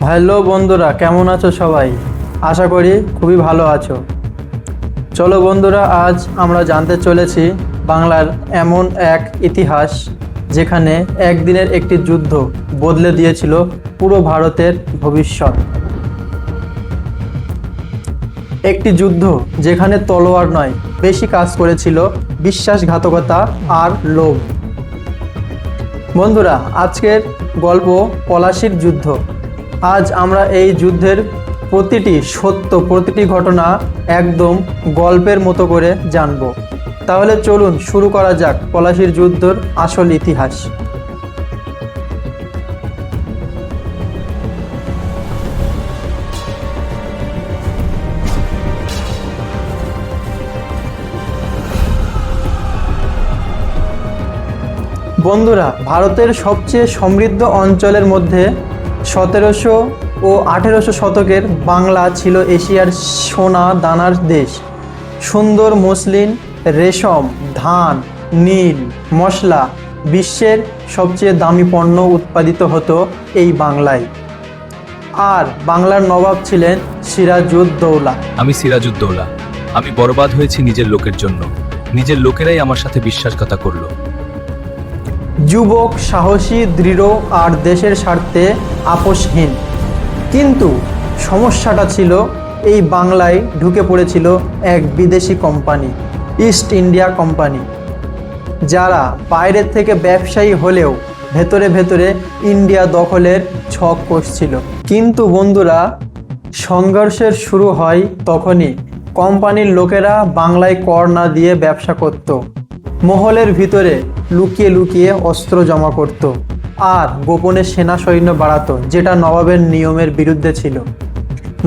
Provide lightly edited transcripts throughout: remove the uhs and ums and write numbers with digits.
Hello বন্ধুরা, কেমন আছো সবাই? আশা করি খুবই ভালো আছো। চলো বন্ধুরা, আজ আমরা জানতে চলেছি বাংলার এমন এক ইতিহাস যেখানে একদিনের একটি যুদ্ধ বদলে দিয়েছিল পুরো ভারতের ভবিষ্যৎ। একটি যুদ্ধ যেখানে তলোয়ার নয়, বেশি কাজ করেছিল বিশ্বাসঘাতকতা আর লোভ। বন্ধুরা, আজকের গল্প পলাশির যুদ্ধ। আজ আমরা এই যুদ্ধের প্রতিটি ঘটনা একদম গল্পের মতো করে জানব। তাহলে চলুন শুরু করা যাক পলাশির যুদ্ধের আসল ইতিহাস। বন্ধুরা, ভারতের সবচেয়ে সমৃদ্ধ অঞ্চলের মধ্যে 1700 ও 1800 শতকের বাংলা ছিল এশিয়ার সোনা দানার দেশ। সুন্দর মসলিন, রেশম, ধান, নীল, মশলা, বিশ্বের সবচেয়ে দামি পণ্য উৎপাদিত হতো এই বাংলায়। আর বাংলার নবাব ছিলেন সিরাজউদ্দৌলা। আমি সিরাজউদ্দৌলা। আমি বরবাদ হয়েছি নিজের লোকের জন্য। নিজের লোকেরাই আমার সাথে বিশ্বাসঘাতকতা করলো। যুবক, সাহসী, দৃঢ় আর দেশের স্বার্থে আপোষহীন। কিন্তু সমস্যাটা ছিল, এই বাংলায় ঢুকে পড়েছিল এক বিদেশি কোম্পানি, ইস্ট ইন্ডিয়া কোম্পানি, যারা বাইরের থেকে ব্যবসায়ী হলেও ভেতরে ভেতরে ইন্ডিয়া দখলের ছক কষছিল। কিন্তু বন্ধুরা, সংঘর্ষের শুরু হয় তখনই। কোম্পানির লোকেরা বাংলায় কর না দিয়ে ব্যবসা করত, মহলের ভিতরে লুকিয়ে লুকিয়ে অস্ত্র জমা করত আর গোপনে সেনা সৈন্য বাড়াতো, যেটা নবাবের নিয়মের বিরুদ্ধে ছিল।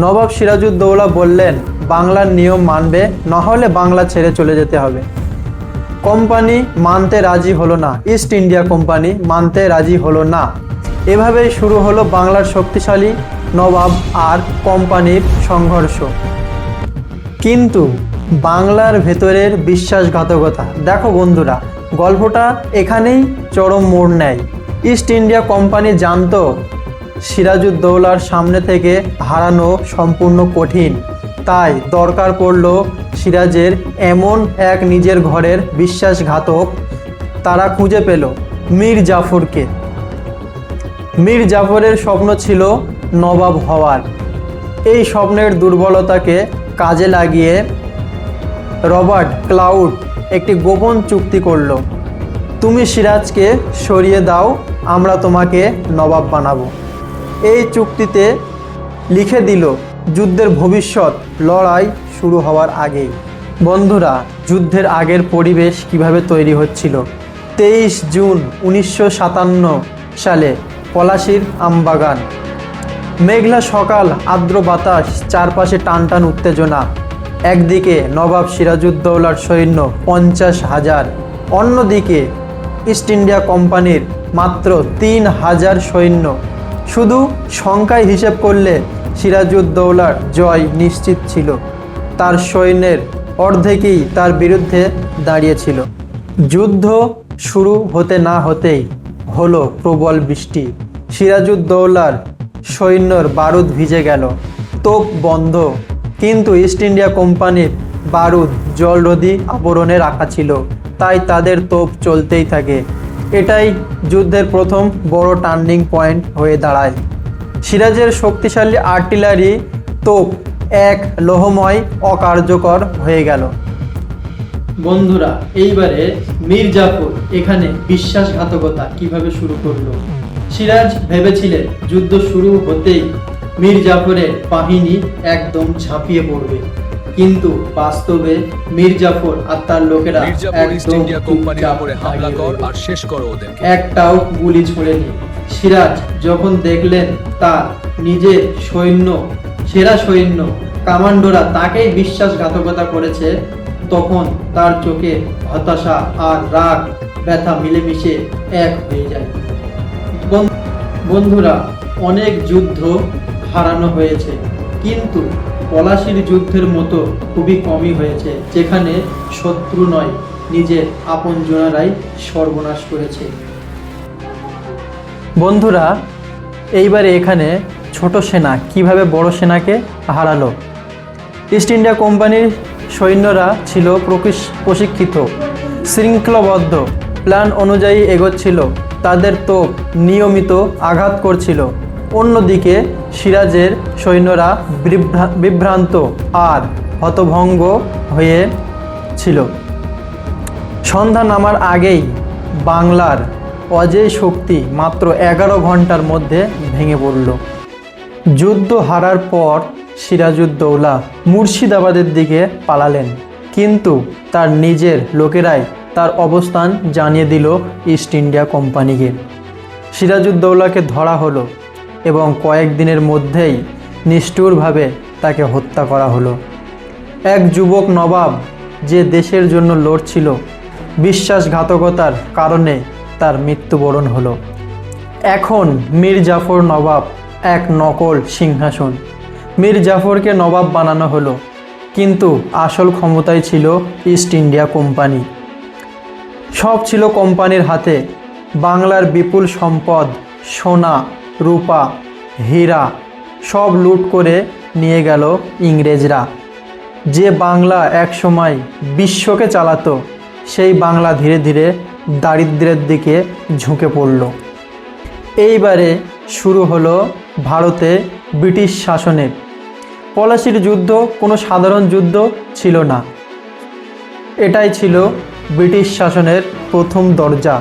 নবাব সিরাজউদ্দৌলা বললেন, বাংলার নিয়ম মানবে, নাহলে বাংলা ছেড়ে চলে যেতে হবে। কোম্পানি মানতে রাজি হলো না, ইস্ট ইন্ডিয়া কোম্পানি মানতে রাজি হলো না। এভাবেই শুরু হলো বাংলার শক্তিশালী নবাব আর কোম্পানির সংঘর্ষ। কিন্তু বাংলার ভেতরের বিশ্বাসঘাতকতা দেখো বন্ধুরা, গল্পটা এখানেই চরম মোড় নেয়। ইস্ট ইন্ডিয়া কোম্পানি জানতো সিরাজউদ্দৌলার সামনে থেকে হারানো সম্পূর্ণ কঠিন, তাই দরকার পড়ল সিরাজের এমন এক নিজের ঘরের বিশ্বাসঘাতক। তারা খুঁজে পেল মীর জাফরকে। মীর জাফরের স্বপ্ন ছিল নবাব হওয়ার। এই স্বপ্নের দুর্বলতাকে কাজে লাগিয়ে রবার্ট ক্লাউড একটি গোপন চুক্তি করল। তুমি সিরাজকে সরিয়ে দাও, আমরা তোমাকে নবাব বানাবো। এই চুক্তিতে লিখে দিল যুদ্ধের ভবিষ্যৎ, লড়াই শুরু হওয়ার আগেই। বন্ধুরা, যুদ্ধের আগের পরিবেশ কিভাবে তৈরি হচ্ছিল। 23 জুন 1957 সালে পলাশির আমবাগান। মেঘলা সকাল, আর্দ্র বাতাস, চারপাশে টানটান উত্তেজনা। একদিকে নবাব সিরাজউদ্দৌলার সৈন্য 50,000, অন্যদিকে ইস্ট ইন্ডিয়া কোম্পানির মাত্র 3,000 সৈন্য। শুধু সংখ্যায় হিসেব করলে সিরাজউদ্দৌলার জয় নিশ্চিত ছিল। তার সৈন্যের অর্ধেকই তার বিরুদ্ধে দাঁড়িয়েছিল। যুদ্ধ শুরু হতে না হতেই হলো প্রবল বৃষ্টি। সিরাজউদ্দৌলার সৈন্যর বারুদ ভিজে গেল, তোপ বন্ধ। কিন্তু ইস্ট ইন্ডিয়া কোম্পানির বারুদ জলরোধী আবরণে রাখা ছিল, তাই তাদের তোপ চলতেই থাকে। এটাই যুদ্ধের প্রথম বড় টার্নিং পয়েন্ট হয়ে দাঁড়ায়। সিরাজের শক্তিশালী আর্টিলারি তোপ এক লোহময় অকার্যকর হয়ে গেল। বন্ধুরা, এইবারে মীর জাফর এখানে বিশ্বাসঘাতকতা কিভাবে শুরু করলো। সিরাজ ভেবেছিলেন যুদ্ধ শুরু হতেই মীর জাফরের বাহিনী একদম ঝাঁপিয়ে পড়বে, কিন্তু বাস্তবে মীর জাফর আর তার লোকেরা একটাও গুলি ছোড়েনি। সিরাজ যখন দেখলেন তার নিজের সৈন্য, সেরা সৈন্য কমান্ডোরা তাকেই বিশ্বাসঘাতকতা করেছে, তখন তার চোখে হতাশা আর রাগ, ব্যথা মিলেমিশে এক হয়ে যায়। বন্ধুরা, অনেক যুদ্ধ হারানো হয়েছে, কিন্তু পলাশির যুদ্ধের মতো খুবই কমই হয়েছে, যেখানে শত্রু নয়, নিজের আপনজনেরাই সর্বনাশ করেছে। বন্ধুরা, এইবারে এখানে ছোট সেনা কিভাবে বড় সেনাকে হারালো। ইস্ট ইন্ডিয়া কোম্পানির সৈন্যরা ছিল প্রশিক্ষিত, শৃঙ্খলাবদ্ধ, প্ল্যান অনুযায়ী এগোচ্ছিল, তাদের তোপ নিয়মিত আঘাত করছিল। অন্যদিকে সিরাজের সৈন্যরা বিভ্রান্ত আর হতভম্ব হয়েছিল। সন্ধ্যা নামার আগেই বাংলার অজেয় শক্তি মাত্র 11 ঘন্টার মধ্যে ভেঙে পড়ল। যুদ্ধ হারার পর সিরাজউদ্দৌলা মুর্শিদাবাদের দিকে পালালেন, কিন্তু তার নিজের লোকেরাই তার অবস্থান জানিয়ে দিল ইস্ট ইন্ডিয়া কোম্পানিকে। সিরাজউদ্দৌলাকে ধরা হলো এবং কয়েকদিনের মধ্যেই নিষ্ঠুরভাবে তাকে হত্যা করা হলো। এক যুবক নবাব যে দেশের জন্য লড়ছিল, বিশ্বাসঘাতকতার কারণে তার মৃত্যুবরণ হলো। এখন মীর জাফর নবাব, এক নকল সিংহাসন। মীর জাফরকে নবাব বানানো হলো, কিন্তু আসল ক্ষমতায় ছিল ইস্ট ইন্ডিয়া কোম্পানি। সব ছিল কোম্পানির হাতে। বাংলার বিপুল সম্পদ, সোনা, রূপা, হীরা সব লুট করে নিয়ে গেল ইংরেজরা। যে বাংলা একসময় বিশ্বকে চালাতো, সেই বাংলা ধীরে ধীরে দারিদ্র্যের দিকে ঝুঁকে পড়ল। এইবারে শুরু হলো ভারতে ব্রিটিশ শাসনের। পলাশির যুদ্ধ কোনো সাধারণ যুদ্ধ ছিল না, এটাই ছিল ব্রিটিশ শাসনের প্রথম দরজা।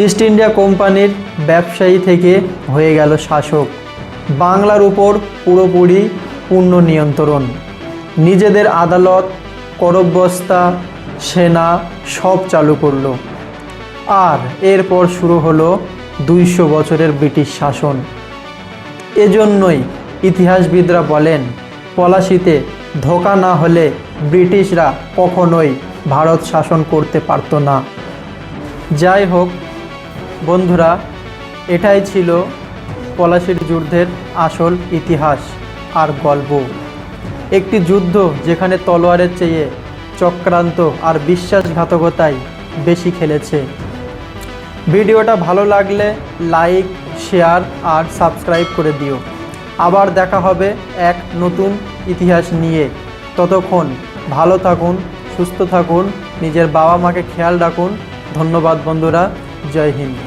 ইস্ট ইন্ডিয়া কোম্পানির ব্যবসায়ী থেকে হয়ে গেল শাসক। বাংলার উপর পুরোপুরি পূর্ণ নিয়ন্ত্রণ। নিজেদের আদালত, করবস্তা, সেনা সব চালু করলো। আর এরপর শুরু হলো 200 বছরের ব্রিটিশ শাসন। এজন্যই ইতিহাসবিদরা বলেন, পলাশিতে ধোঁকা না হলে ব্রিটিশরা কখনোই ভারত শাসন করতে পারত না। যাই হোক বন্ধুরা, এটাই ছিল পলাশির যুদ্ধের আসল ইতিহাস আর গল্প। একটি যুদ্ধ যেখানে তলোয়ারের চেয়ে চক্রান্ত আর বিশ্বাসঘাতকতাই বেশি খেলেছে। ভিডিওটা ভালো লাগলে লাইক, শেয়ার আর সাবস্ক্রাইব করে দিও। আবার দেখা হবে এক নতুন ইতিহাস নিয়ে। ততক্ষণ ভালো থাকুন, সুস্থ থাকুন, নিজের বাবা মাকে খেয়াল রাখুন। ধন্যবাদ বন্ধুরা, জয় হিন্দ।